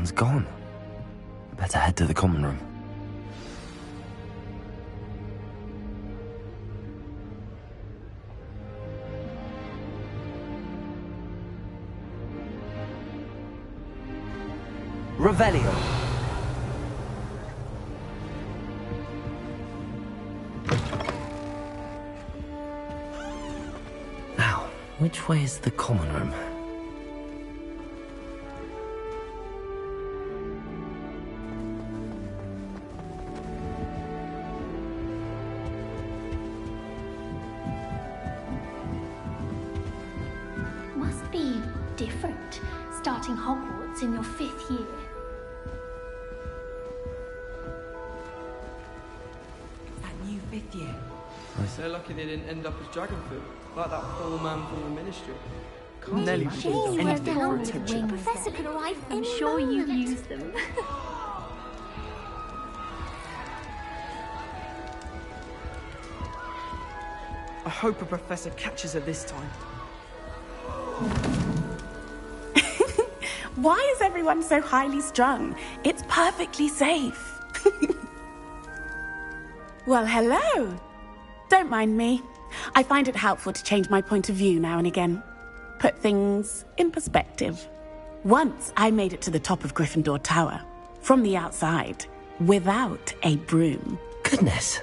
Everyone's gone. I better head to the common room. Revelio. Now, which way is the common room? Must be different, starting Hogwarts in your 5th year. That new 5th year. So lucky they didn't end up as dragon food, like that poor man from the ministry. Nelly Gee, didn't we're anything down for with attention. wings. Professor could arrive I'm any sure you've moment. used them. I hope a professor catches her this time. Why is everyone so highly strung? It's perfectly safe. Well, hello. Don't mind me. I find it helpful to change my point of view now and again. Put things in perspective. Once I made it to the top of Gryffindor Tower, from the outside, without a broom. Goodness.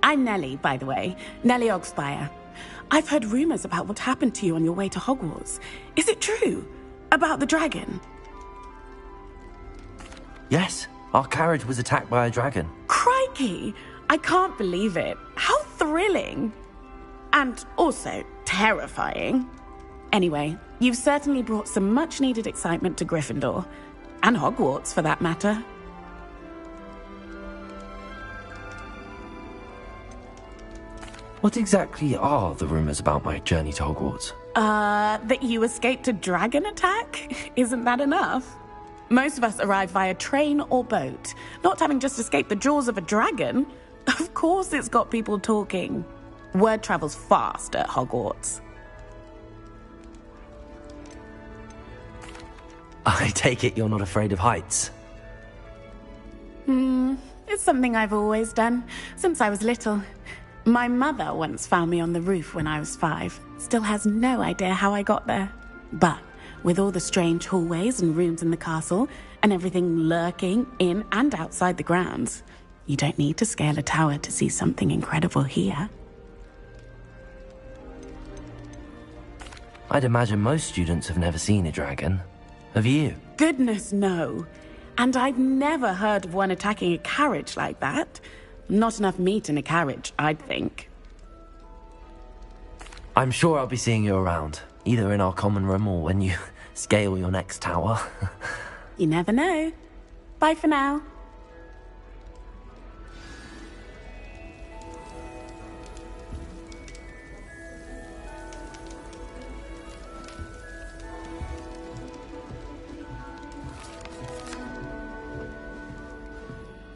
I'm Nellie, by the way. Nellie Ogspire. I've heard rumors about what happened to you on your way to Hogwarts. Is it true? About the dragon? Yes, our carriage was attacked by a dragon. Crikey! I can't believe it. How thrilling! And also terrifying. Anyway, you've certainly brought some much-needed excitement to Gryffindor. And Hogwarts, for that matter. What exactly are the rumors about my journey to Hogwarts? That you escaped a dragon attack? Isn't that enough? Most of us arrive via train or boat, not having just escaped the jaws of a dragon. Of course it's got people talking. Word travels fast at Hogwarts. I take it you're not afraid of heights. It's something I've always done, since I was little. My mother once found me on the roof when I was 5. Still has no idea how I got there. But with all the strange hallways and rooms in the castle, and everything lurking in and outside the grounds, you don't need to scale a tower to see something incredible here. I'd imagine most students have never seen a dragon. Have you? Goodness, no. And I've never heard of one attacking a carriage like that. Not enough meat in a carriage, I'd think. I'm sure I'll be seeing you around, either in our common room or when you scale your next tower. You never know. Bye for now.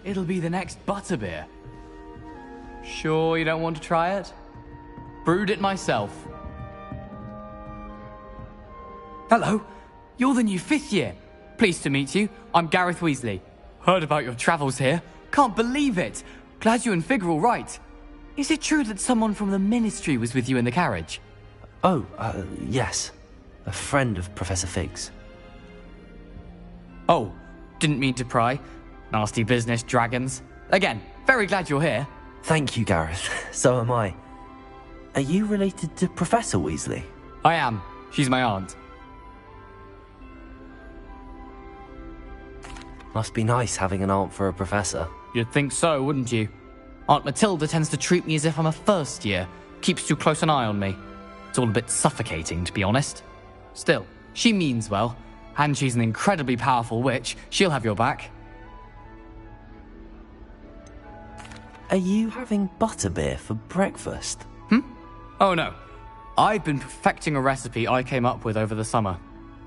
It'll be the next butterbeer. Sure you don't want to try it? Brewed it myself. Hello, you're the new 5th year. Pleased to meet you. I'm Gareth Weasley. Heard about your travels here. Can't believe it. Glad you and Fig are all right. Is it true that someone from the Ministry was with you in the carriage? Oh, yes. A friend of Professor Fig's. Oh, didn't mean to pry. Nasty business, dragons. Again, very glad you're here. Thank you, Gareth. So am I. Are you related to Professor Weasley? I am. She's my aunt. Must be nice having an aunt for a professor. You'd think so, wouldn't you? Aunt Matilda tends to treat me as if I'm a first year. Keeps too close an eye on me. It's all a bit suffocating, to be honest. Still, she means well. And she's an incredibly powerful witch. She'll have your back. Are you having butterbeer for breakfast? Oh no. I've been perfecting a recipe I came up with over the summer.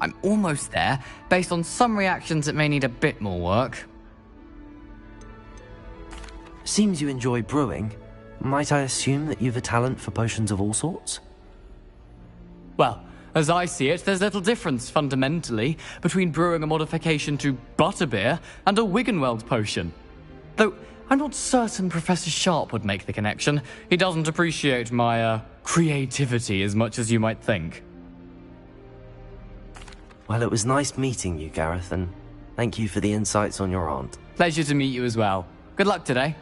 I'm almost there, based on some reactions that may need a bit more work. Seems you enjoy brewing. Might I assume that you've a talent for potions of all sorts? Well, As I see it, there's little difference, fundamentally, between brewing a modification to butterbeer and a Wiggenweld potion. Though, I'm not certain Professor Sharp would make the connection. He doesn't appreciate my, creativity as much as you might think. Well, it was nice meeting you, Gareth, and thank you for the insights on your aunt. Pleasure to meet you as well. Good luck today.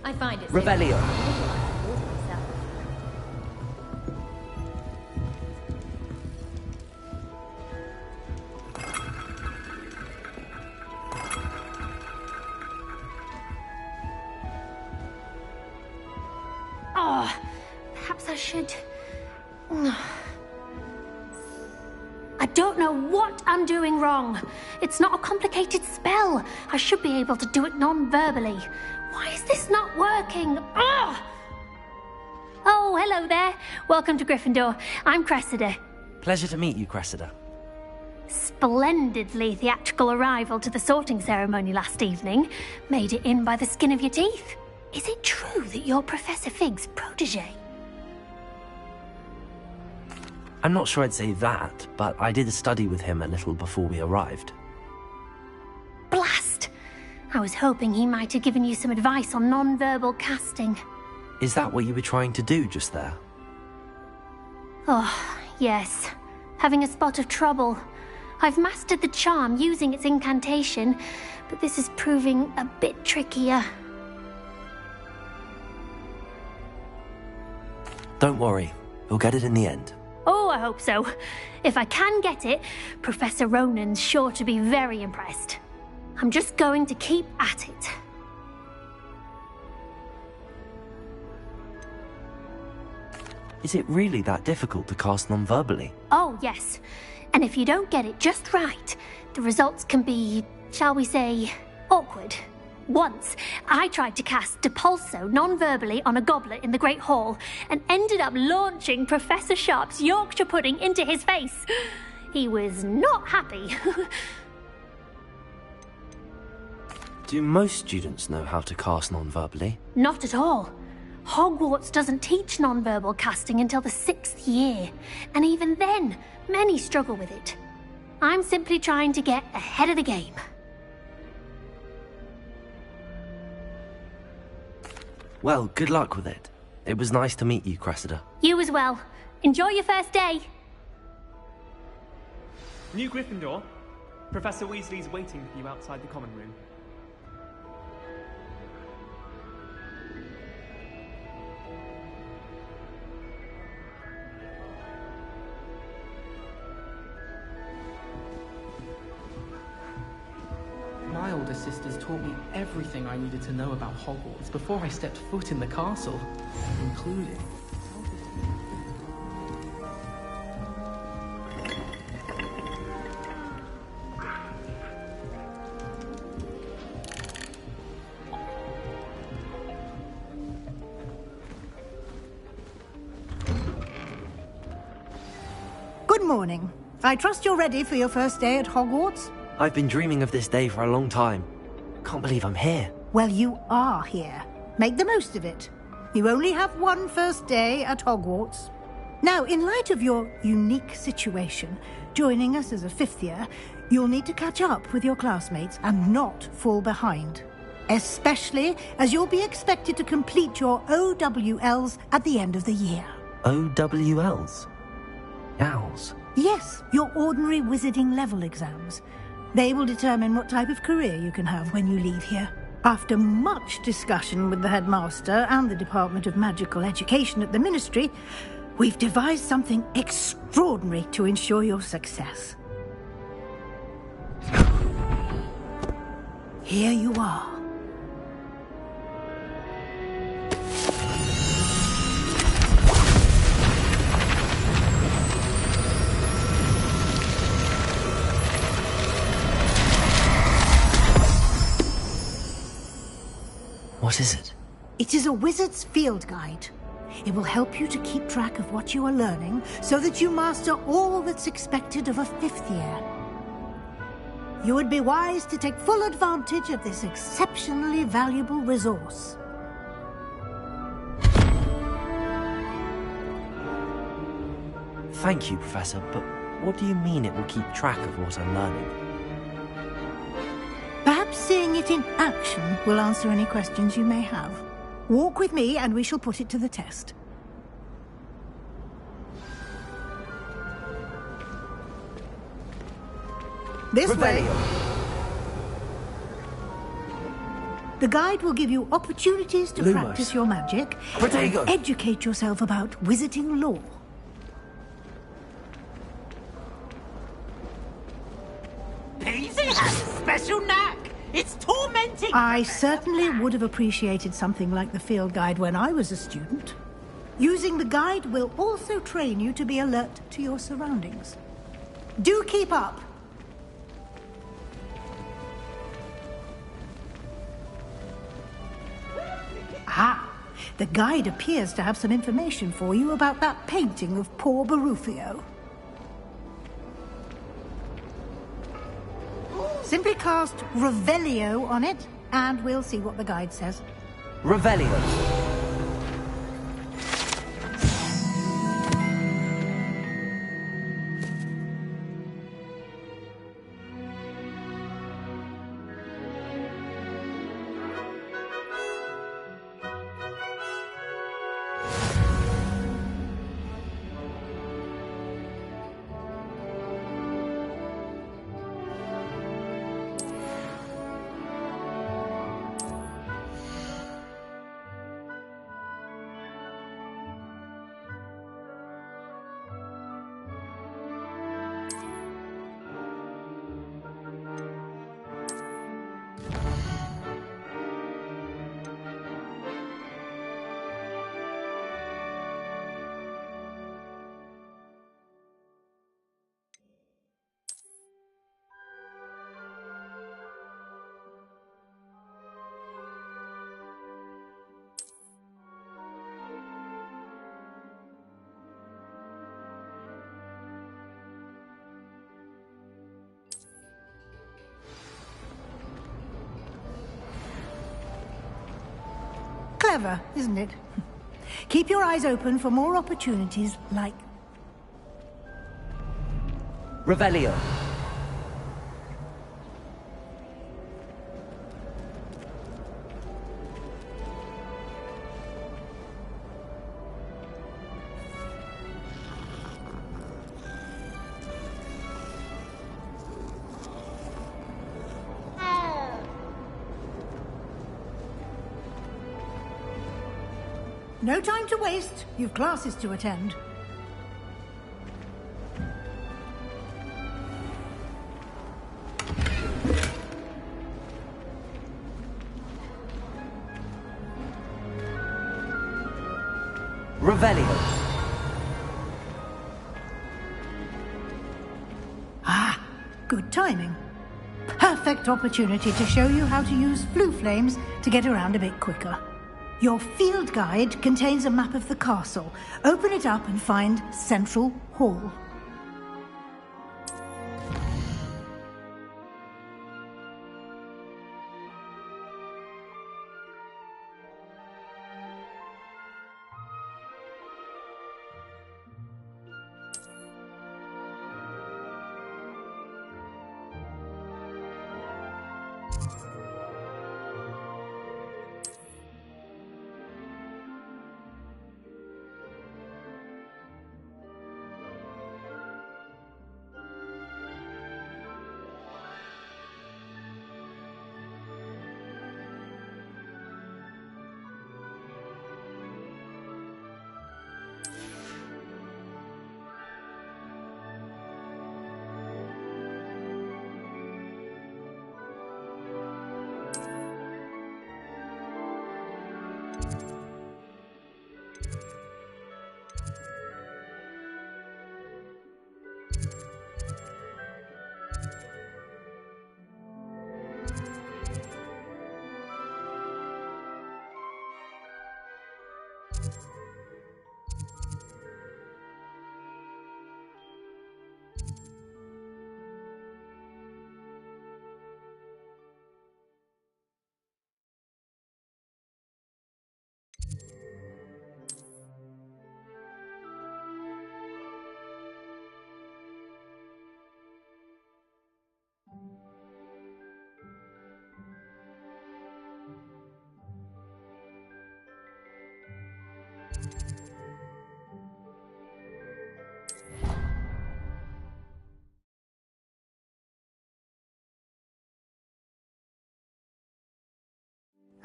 I find it. Revelio. Oh, perhaps I should. I don't know what I'm doing wrong. It's not a complicated spell. I should be able to do it non-verbally. Why is this not working? Ugh! Oh, hello there. Welcome to Gryffindor. I'm Cressida. Pleasure to meet you, Cressida. Splendidly theatrical arrival to the sorting ceremony last evening. Made it in by the skin of your teeth. Is it true that you're Professor Fig's protege? I'm not sure I'd say that, but I did a study with him a little before we arrived. Blast! I was hoping he might have given you some advice on non-verbal casting. Is that what you were trying to do just there? Oh, yes. Having a spot of trouble. I've mastered the charm using its incantation, but this is proving a bit trickier. Don't worry, we'll get it in the end. Oh, I hope so. If I can get it, Professor Ronan's sure to be very impressed. I'm just going to keep at it. Is it really that difficult to cast non-verbally? Oh, yes. And if you don't get it just right, the results can be, shall we say, awkward. Once, I tried to cast Depulso non-verbally on a goblet in the Great Hall and ended up launching Professor Sharp's Yorkshire pudding into his face. He was not happy. Do most students know how to cast non-verbally? Not at all. Hogwarts doesn't teach non-verbal casting until the 6th year, and even then, many struggle with it. I'm simply trying to get ahead of the game. Well, good luck with it. It was nice to meet you, Cressida. You as well. Enjoy your first day. New Gryffindor. Professor Weasley's waiting for you outside the common room. My older sisters taught me everything I needed to know about Hogwarts before I stepped foot in the castle, including... Good morning. I trust you're ready for your first day at Hogwarts? I've been dreaming of this day for a long time. Can't believe I'm here. Well, you are here. Make the most of it. You only have one first day at Hogwarts. Now, in light of your unique situation, joining us as a 5th year, you'll need to catch up with your classmates and not fall behind. Especially as you'll be expected to complete your OWLs at the end of the year. OWLs? Owls? Yes, your ordinary wizarding level exams. They will determine what type of career you can have when you leave here. After much discussion with the headmaster and the Department of Magical Education at the Ministry, we've devised something extraordinary to ensure your success. Here you are. What is it? It is a wizard's field guide. It will help you to keep track of what you are learning so that you master all that's expected of a 5th year. you would be wise to take full advantage of this exceptionally valuable resource. Thank you, Professor, but what do you mean it will keep track of what I'm learning? Perhaps seeing it in action will answer any questions you may have. Walk with me and we shall put it to the test. This way. The guide will give you opportunities to practice your magic and educate yourself about wizarding lore. Paisley has a special knack. It's tormenting. I certainly would have appreciated something like the field guide when I was a student. Using the guide will also train you to be alert to your surroundings. Do keep up. Ah, the guide appears to have some information for you about that painting of poor Barufio. Simply cast Revelio on it, and we'll see what the guide says. Revelio. Clever, isn't it? Keep your eyes open for more opportunities like... Revelio. No time to waste. You've classes to attend. Revelio. Ah, good timing. Perfect opportunity to show you how to use flue flames to get around a bit quicker. Your field guide contains a map of the castle. Open it up and find Central Hall.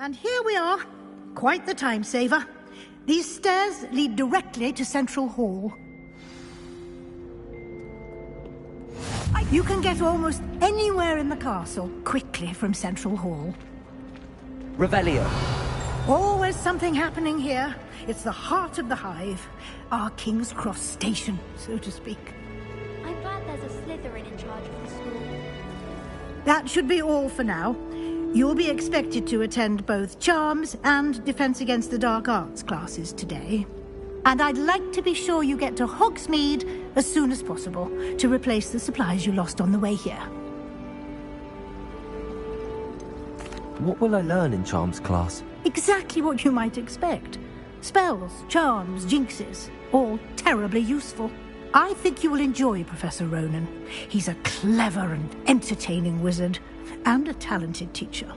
And here we are. Quite the time saver. These stairs lead directly to Central Hall. You can get almost anywhere in the castle quickly from Central Hall. Revelio. Always something happening here. It's the heart of the Hive. Our King's Cross station, so to speak. I'm glad there's a Slytherin in charge of the school. That should be all for now. You'll be expected to attend both Charms and Defense Against the Dark Arts classes today. And I'd like to be sure you get to Hogsmeade as soon as possible to replace the supplies you lost on the way here. What will I learn in Charms class? Exactly what you might expect. Spells, charms, jinxes, all terribly useful. I think you will enjoy Professor Ronan. He's a clever and entertaining wizard, and a talented teacher.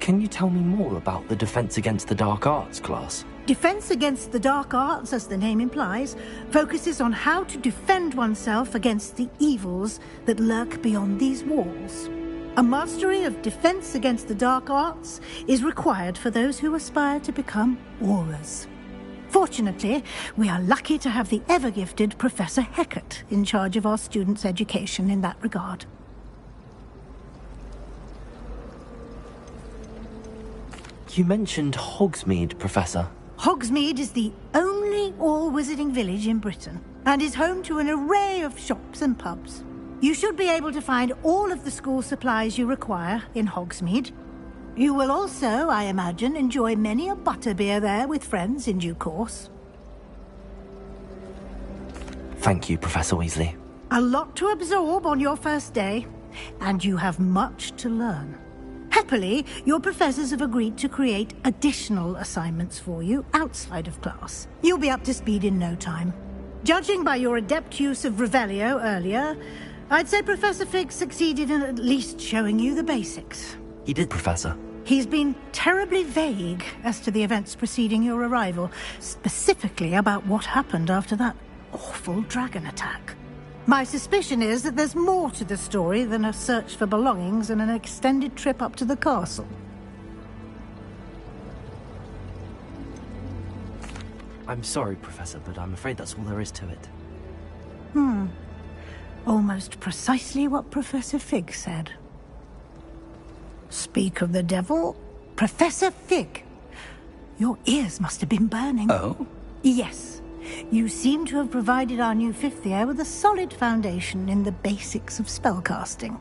Can you tell me more about the Defense Against the Dark Arts class? Defense Against the Dark Arts, as the name implies, focuses on how to defend oneself against the evils that lurk beyond these walls. A mastery of Defense Against the Dark Arts is required for those who aspire to become Aurors. Fortunately, we are lucky to have the ever-gifted Professor Hecat in charge of our students' education in that regard. You mentioned Hogsmeade, Professor. Hogsmeade is the only all-wizarding village in Britain, and is home to an array of shops and pubs. You should be able to find all of the school supplies you require in Hogsmeade. You will also, I imagine, enjoy many a butterbeer there with friends in due course. Thank you, Professor Weasley. A lot to absorb on your first day, and you have much to learn. Happily, your professors have agreed to create additional assignments for you outside of class. You'll be up to speed in no time. Judging by your adept use of Revelio earlier, I'd say Professor Fig succeeded in at least showing you the basics. He did, Professor. He's been terribly vague as to the events preceding your arrival, specifically about what happened after that awful dragon attack. My suspicion is that there's more to the story than a search for belongings and an extended trip up to the castle. I'm sorry, Professor, but I'm afraid that's all there is to it. Almost precisely what Professor Fig said. Speak of the devil, Professor Fig. Your ears must have been burning. Oh? Yes. You seem to have provided our new fifth year with a solid foundation in the basics of spellcasting.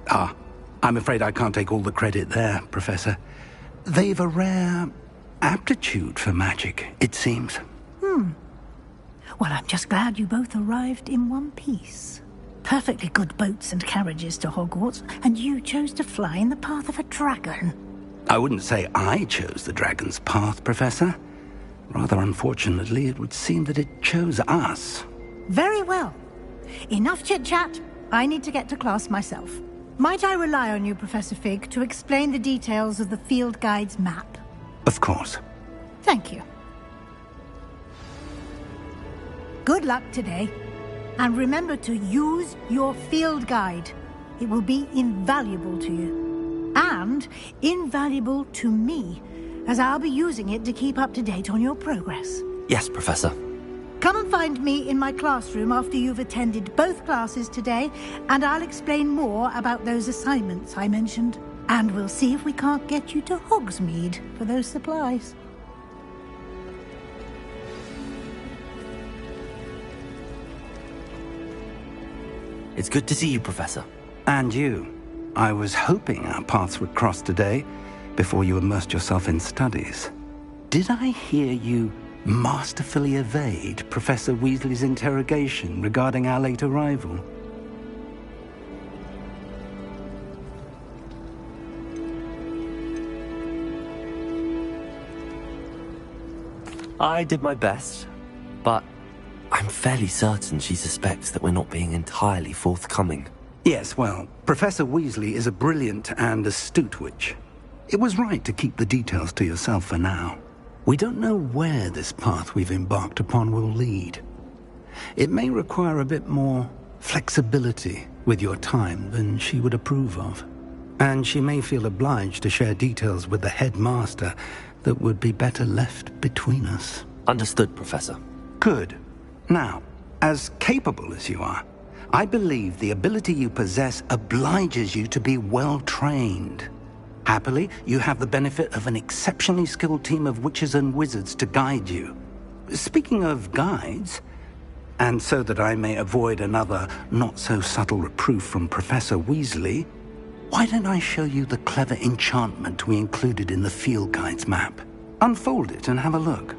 Ah, I'm afraid I can't take all the credit there, Professor. They've a rare aptitude for magic, it seems. Well, I'm just glad you both arrived in one piece. Perfectly good boats and carriages to Hogwarts, and you chose to fly in the path of a dragon. I wouldn't say I chose the dragon's path, Professor. Rather unfortunately, it would seem that it chose us. Very well. Enough chit-chat. I need to get to class myself. Might I rely on you, Professor Fig, to explain the details of the field guide's map? Of course. Thank you. Good luck today. And remember to use your field guide. It will be invaluable to you. And invaluable to me, as I'll be using it to keep up to date on your progress. Yes, Professor. Come and find me in my classroom after you've attended both classes today, and I'll explain more about those assignments I mentioned. And we'll see if we can't get you to Hogsmeade for those supplies. It's good to see you, Professor. And you. I was hoping our paths would cross today, before you immersed yourself in studies. Did I hear you masterfully evade Professor Weasley's interrogation regarding our late arrival? I did my best, but I'm fairly certain she suspects that we're not being entirely forthcoming. Yes, well, Professor Weasley is a brilliant and astute witch. It was right to keep the details to yourself for now. We don't know where this path we've embarked upon will lead. It may require a bit more flexibility with your time than she would approve of. And she may feel obliged to share details with the headmaster that would be better left between us. Understood, Professor. Good. Now, as capable as you are, I believe the ability you possess obliges you to be well-trained. Happily, you have the benefit of an exceptionally skilled team of witches and wizards to guide you. Speaking of guides, and so that I may avoid another not-so-subtle reproof from Professor Weasley, why don't I show you the clever enchantment we included in the field guide's map? Unfold it and have a look.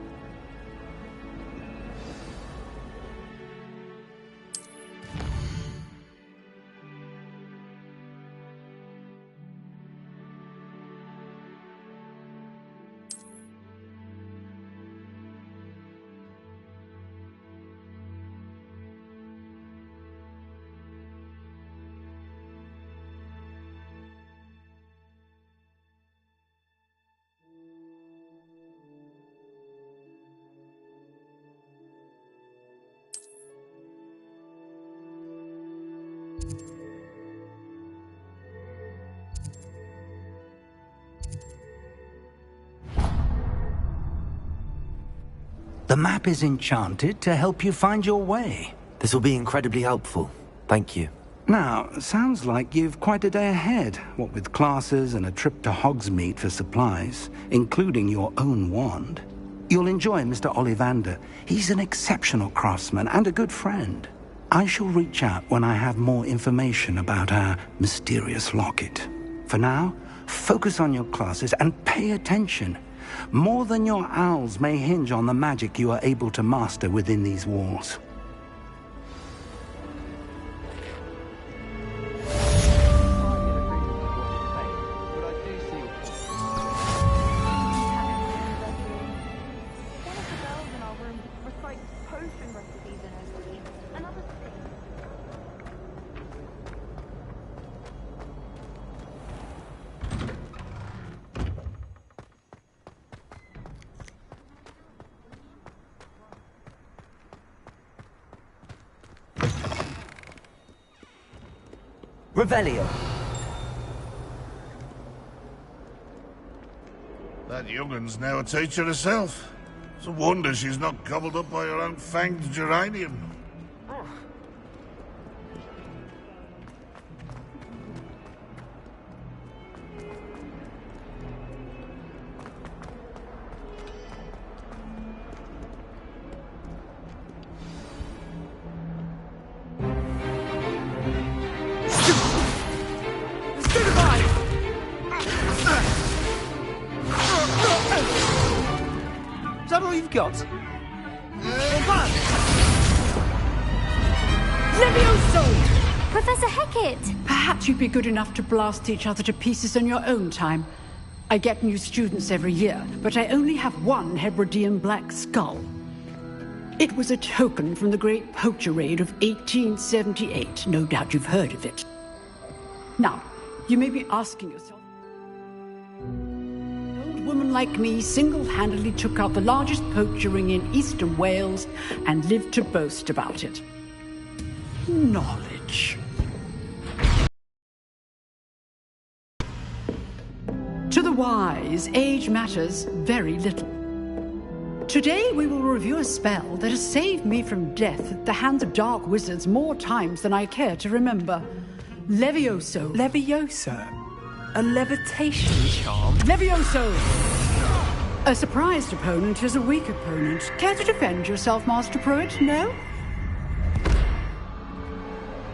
The map is enchanted to help you find your way. This will be incredibly helpful. Thank you. Now, sounds like you've quite a day ahead, what with classes and a trip to Hogsmeade for supplies, including your own wand. You'll enjoy Mr. Ollivander. He's an exceptional craftsman and a good friend. I shall reach out when I have more information about our mysterious locket. For now, focus on your classes and pay attention. More than your owls may hinge on the magic you are able to master within these walls. Revelio. That young'un's now a teacher herself. It's a wonder she's not gobbled up by her own fanged geranium. Is that all you've got? Levioso! Professor Hecat! Perhaps you'd be good enough to blast each other to pieces on your own time. I get new students every year, but I only have one Hebridean black skull. It was a token from the Great Poacher Raid of 1878. No doubt you've heard of it. Now, you may be asking yourself, an old woman like me single-handedly took out the largest poacher ring in eastern Wales and lived to boast about it. Knowledge. To the wise, age matters very little. Today we will review a spell that has saved me from death at the hands of dark wizards more times than I care to remember. Levioso. Levioso? A levitation charm? Levioso! A surprised opponent is a weak opponent. Care to defend yourself, Master Pruitt? No?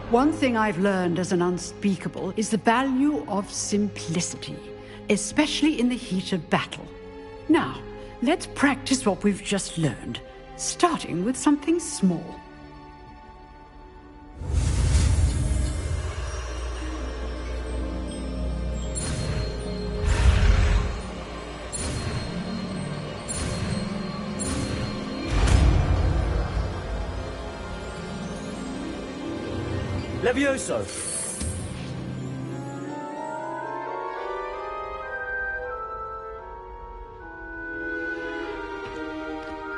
One thing I've learned as an unspeakable is the value of simplicity, especially in the heat of battle. Now, let's practice what we've just learned, starting with something small. Levioso!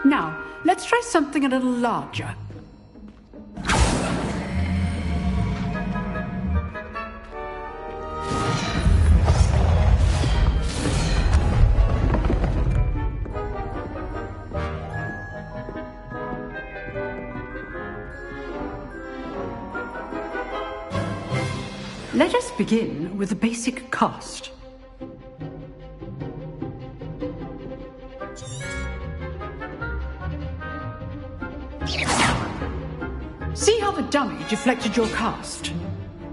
Now, let's try something a little larger. begin with the basic cast. See how the dummy deflected your cast?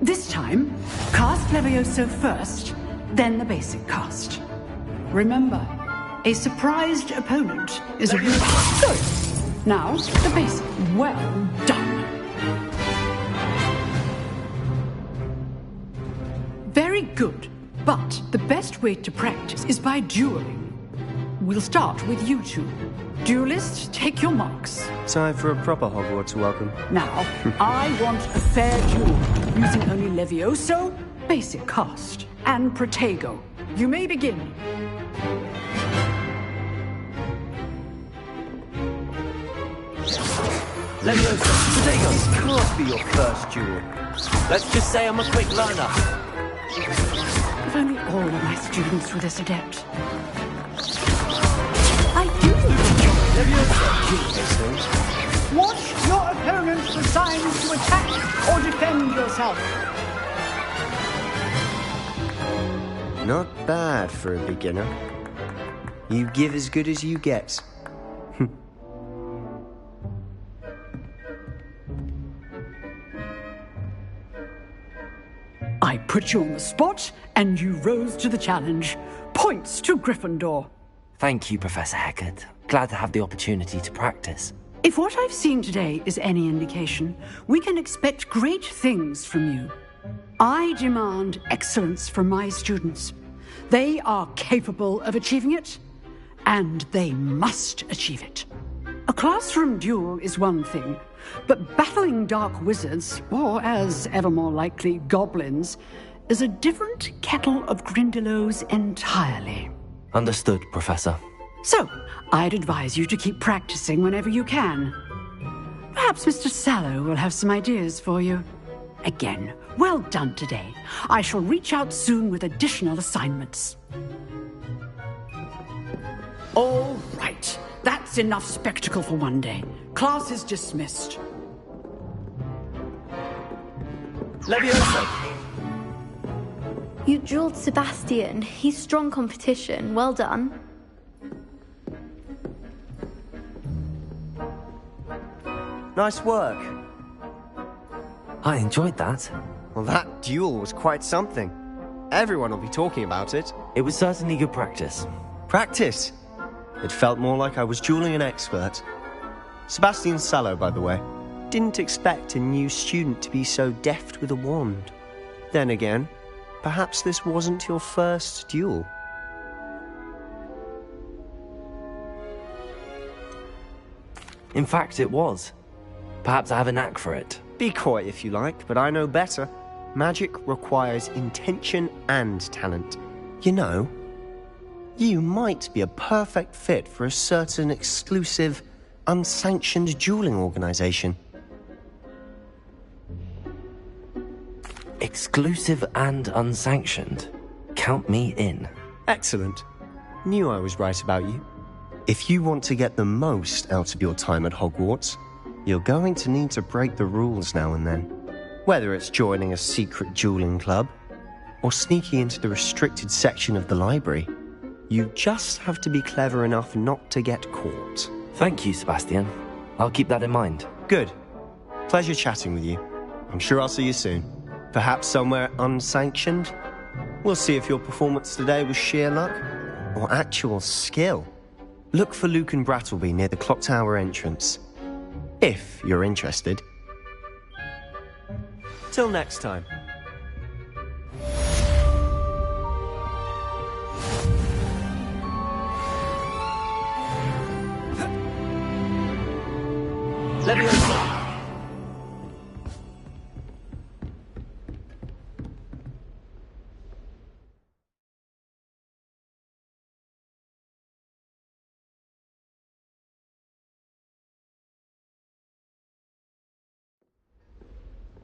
This time, cast Levioso first, then the basic cast. Remember, a surprised opponent is a good. Now, the basic. Well done. Very good, but the best way to practice is by dueling. We'll start with you two. Duelists, take your marks. Time for a proper Hogwarts welcome. Now, I want a fair duel, using only Levioso, basic cast, and Protego. You may begin. Levioso, Protego. This can't be your first duel. Let's just say I'm a quick learner. If only all of my students were this adept. I do. Watch your opponents for signs to attack or defend yourself. Not bad for a beginner. You give as good as you get. I put you on the spot, and you rose to the challenge. Points to Gryffindor. Thank you, Professor Hecat. Glad to have the opportunity to practice. If what I've seen today is any indication, we can expect great things from you. I demand excellence from my students. They are capable of achieving it, and they must achieve it. A classroom duel is one thing, but battling dark wizards, or as ever more likely, goblins, is a different kettle of Grindylows entirely. Understood, Professor. So, I'd advise you to keep practicing whenever you can. Perhaps Mr. Sallow will have some ideas for you. Again, well done today. I shall reach out soon with additional assignments. All right. That's enough spectacle for one day. Class is dismissed. Levioso! You dueled Sebastian. He's strong competition. Well done. Nice work. I enjoyed that. Well, that duel was quite something. Everyone will be talking about it. It was certainly good practice. Practice? It felt more like I was dueling an expert. Sebastian Sallow, by the way. Didn't expect a new student to be so deft with a wand. Then again, perhaps this wasn't your first duel. In fact, it was. Perhaps I have a knack for it. Be coy if you like, but I know better. Magic requires intention and talent. You know, you might be a perfect fit for a certain exclusive, unsanctioned dueling organization. Exclusive and unsanctioned. Count me in. Excellent. Knew I was right about you. If you want to get the most out of your time at Hogwarts, you're going to need to break the rules now and then. Whether it's joining a secret dueling club, or sneaking into the restricted section of the library, you just have to be clever enough not to get caught. Thank you, Sebastian. I'll keep that in mind. Good. Pleasure chatting with you. I'm sure I'll see you soon. Perhaps somewhere unsanctioned? We'll see if your performance today was sheer luck or actual skill. Look for Luke and Brattleby near the Clock Tower entrance. If you're interested. Till next time. Levioso!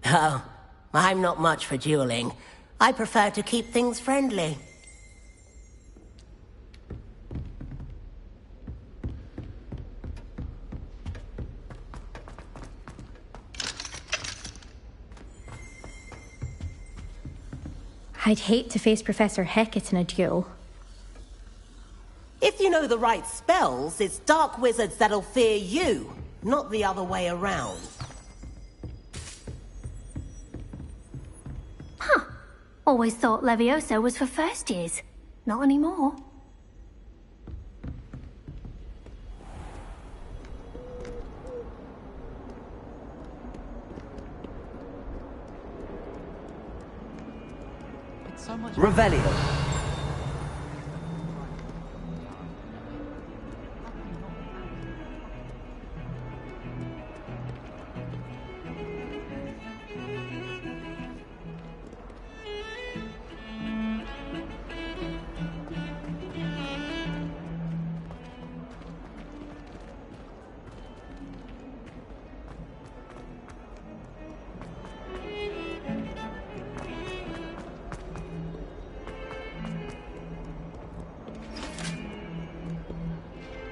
Oh, I'm not much for dueling. I prefer to keep things friendly. I'd hate to face Professor Hecat in a duel. If you know the right spells, it's dark wizards that'll fear you, not the other way around. Huh. Always thought Levioso was for first years. Not anymore. Revelio.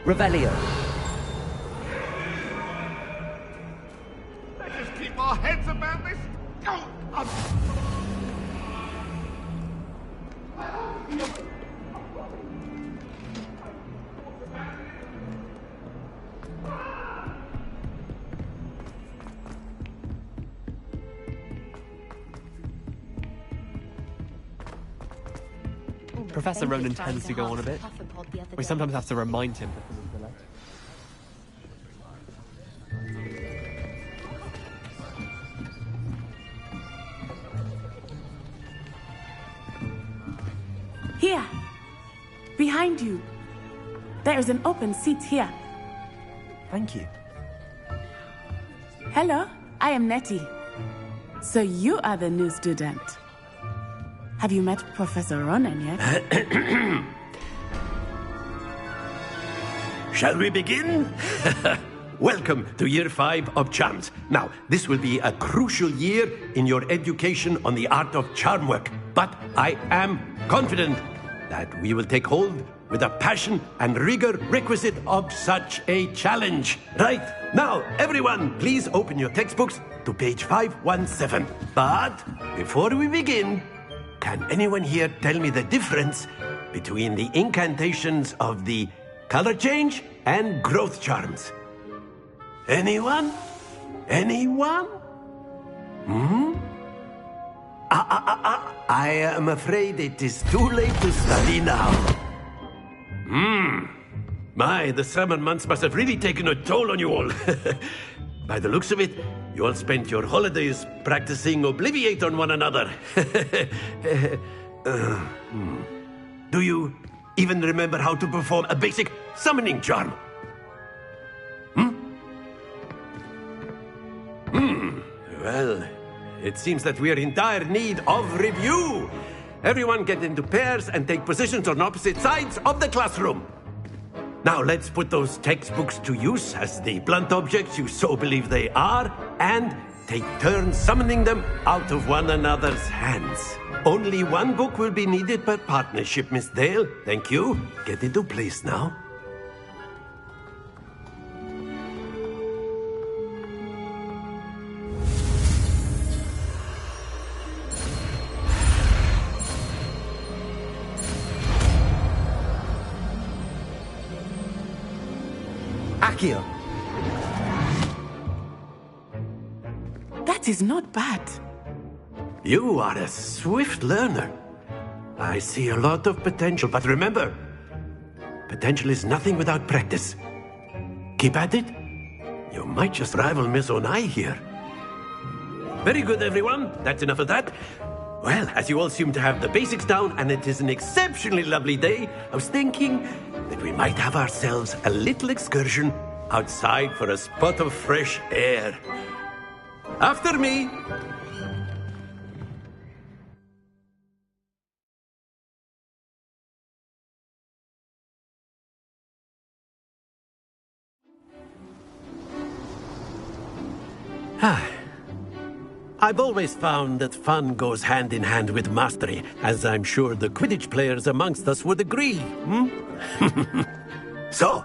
Revelio. Let's just keep our heads about this. Go on. Professor Ronan tends to go on a bit. We sometimes have to remind him. Here. Behind you. There is an open seat here. Thank you. Hello, I am Nettie. So you are the new student. Have you met Professor Ronan yet? Shall we begin? Welcome to Year 5 of Charms. Now, this will be a crucial year in your education on the art of charm work. But I am confident that we will take hold with the passion and rigor requisite of such a challenge. Right, now, everyone, please open your textbooks to page 517. But before we begin, can anyone here tell me the difference between the incantations of the color change and growth charms? Anyone? Anyone? I am afraid it is too late to study now. My, the summer months must have really taken a toll on you all. By the looks of it, you all spent your holidays practicing Obliviate on one another. Do you even remember how to perform a basic summoning charm? Well, it seems that we are in dire need of review. Everyone get into pairs and take positions on opposite sides of the classroom. Now let's put those textbooks to use as the blunt objects you so believe they are, and take turns summoning them out of one another's hands. Only one book will be needed per partnership, Miss Dale. Thank you. Get into place now. Accio. That is not bad. You are a swift learner. I see a lot of potential, but remember, potential is nothing without practice. Keep at it. You might just rival Miss Onai here. Very good, everyone. That's enough of that. Well, as you all seem to have the basics down, and it is an exceptionally lovely day, I was thinking that we might have ourselves a little excursion outside for a spot of fresh air. After me. I've always found that fun goes hand in hand with mastery, as I'm sure the Quidditch players amongst us would agree. So,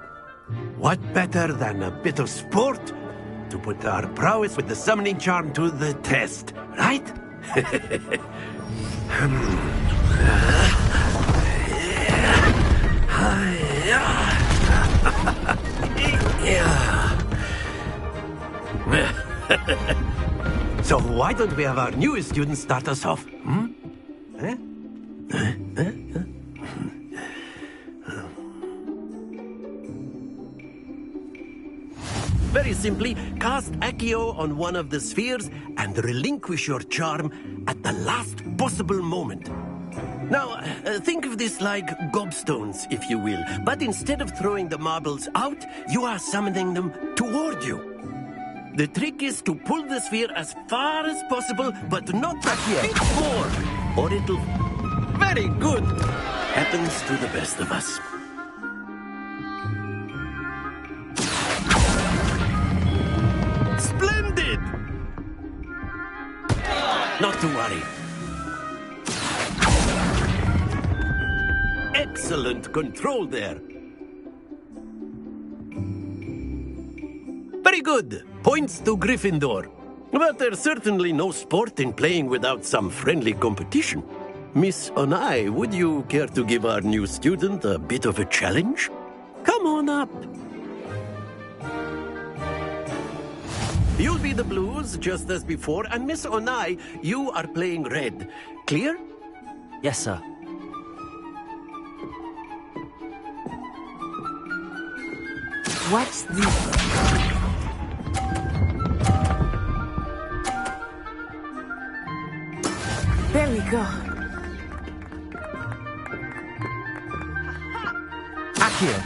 what better than a bit of sport to put our prowess with the summoning charm to the test, right? So why don't we have our newest student start us off? Eh? Very simply, cast Accio on one of the spheres and relinquish your charm at the last possible moment. Now, think of this like gobstones, if you will. But instead of throwing the marbles out, you are summoning them toward you. The trick is to pull the sphere as far as possible, but not a bit more, or it'll... Very good! Happens to the best of us. Splendid! Not to worry. Excellent control there. Very good. Points to Gryffindor. But there's certainly no sport in playing without some friendly competition. Miss Onai, would you care to give our new student a bit of a challenge? Come on up. You'll be the blues, just as before, and Miss Onai, you are playing red. Clear? Yes, sir. Watch this. There we go. Accio.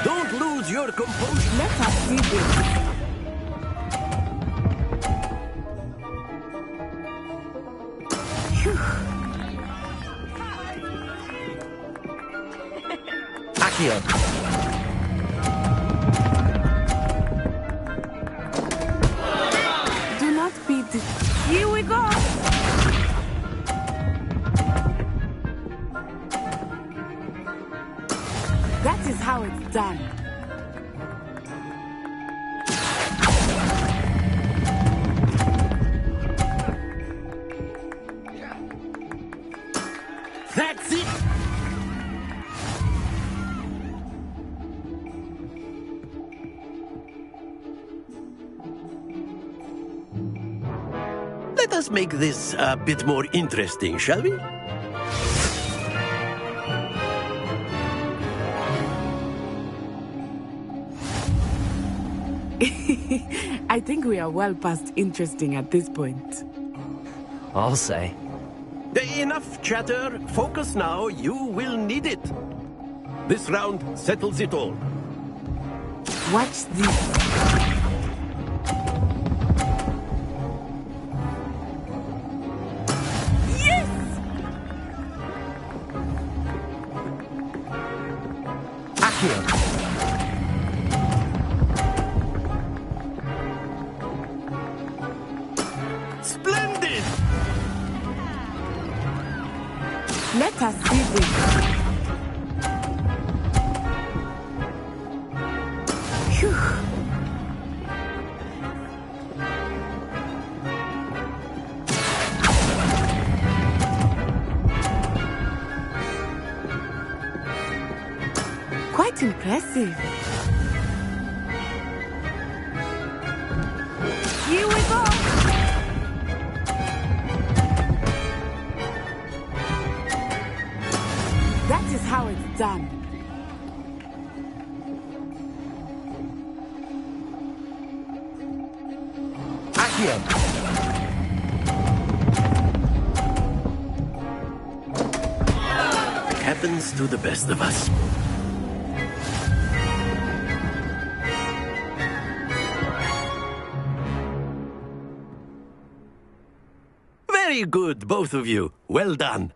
Don't lose your composure. Let us see this. Accio. Do not beat it. Here we go. That is how it's done. That's it! Let us make this a bit more interesting, shall we? I think we are well past interesting at this point. I'll say. Enough chatter. Focus now. You will need it. This round settles it all. Watch this. Splendid! Let us see this. Phew. Quite impressive. Here we go. That is how it's done. Accio. Happens to the best of us. Very good, both of you. Well done.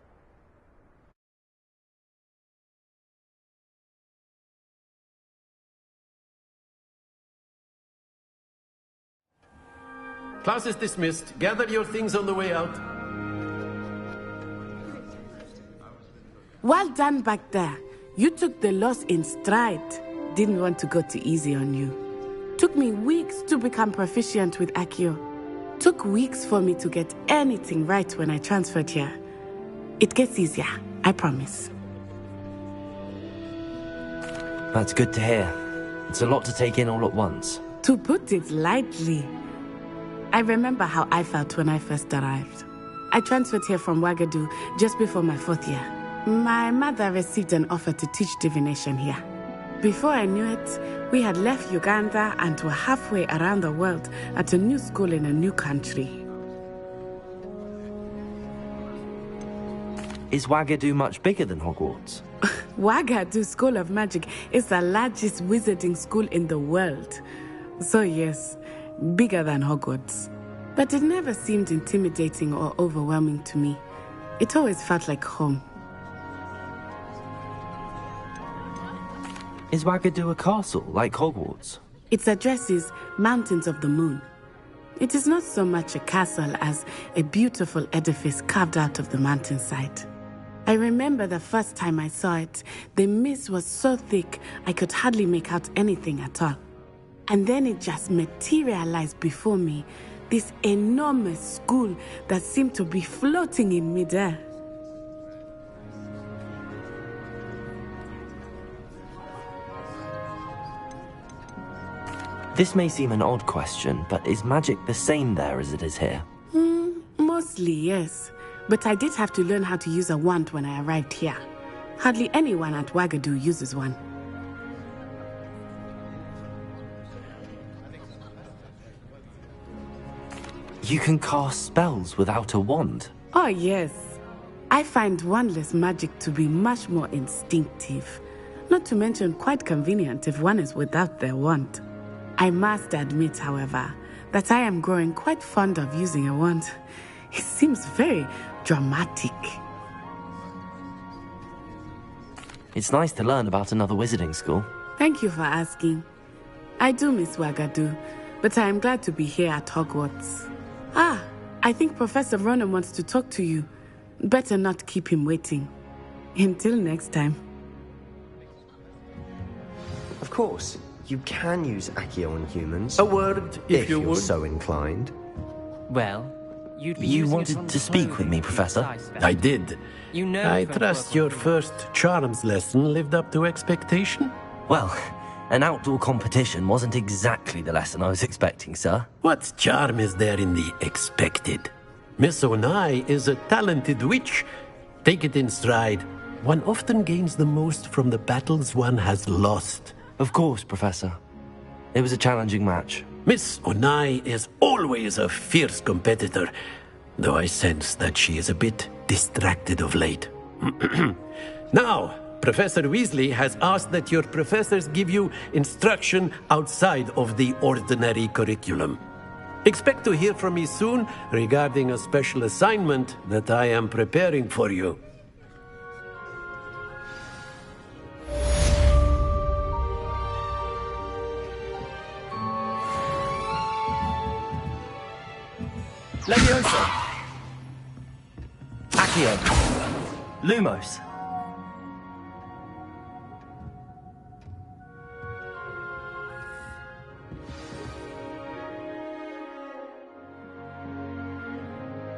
Class is dismissed. Gather your things on the way out. Well done back there. You took the loss in stride. Didn't want to go too easy on you. Took me weeks to become proficient with Accio. Took weeks for me to get anything right when I transferred here. It gets easier, I promise. That's good to hear. It's a lot to take in all at once. To put it lightly, I remember how I felt when I first arrived. I transferred here from Ouagadougou just before my 4th year. My mother received an offer to teach divination here. Before I knew it, we had left Uganda and were halfway around the world at a new school in a new country. Is Ouagadougou much bigger than Hogwarts? Ouagadougou School of Magic is the largest wizarding school in the world. So yes, bigger than Hogwarts. But it never seemed intimidating or overwhelming to me. It always felt like home. Is Ouagadougou a castle, like Hogwarts? Its address is Mountains of the Moon. It is not so much a castle as a beautiful edifice carved out of the mountainside. I remember the first time I saw it, the mist was so thick I could hardly make out anything at all. And then it just materialized before me, this enormous school that seemed to be floating in midair. This may seem an odd question, but is magic the same there as it is here? Mostly, yes. But I did have to learn how to use a wand when I arrived here. Hardly anyone at Ouagadougou uses one. You can cast spells without a wand? Oh, yes. I find wandless magic to be much more instinctive. Not to mention quite convenient if one is without their wand. I must admit, however, that I am growing quite fond of using a wand. It seems very dramatic. It's nice to learn about another wizarding school. Thank you for asking. I do miss Ouagadougou, but I am glad to be here at Hogwarts. Ah, I think Professor Ronan wants to talk to you. Better not keep him waiting. Until next time. Of course, you can use Accio on humans. A word, if you you're would. so inclined. Well, you'd be You using it wanted on to speak with me, clothing, Professor? precise I did. You know I it won't trust work your on you. first charms lesson lived up to expectation. Well, an outdoor competition wasn't exactly the lesson I was expecting, sir. What charm is there in the expected? Miss Onai is a talented witch. Take it in stride. One often gains the most from the battles one has lost. Of course, Professor. It was a challenging match. Miss Onai is always a fierce competitor, though I sense that she is a bit distracted of late. Now, Professor Weasley has asked that your professors give you instruction outside of the ordinary curriculum. Expect to hear from me soon regarding a special assignment that I am preparing for you. Leviosa! Accio! Lumos!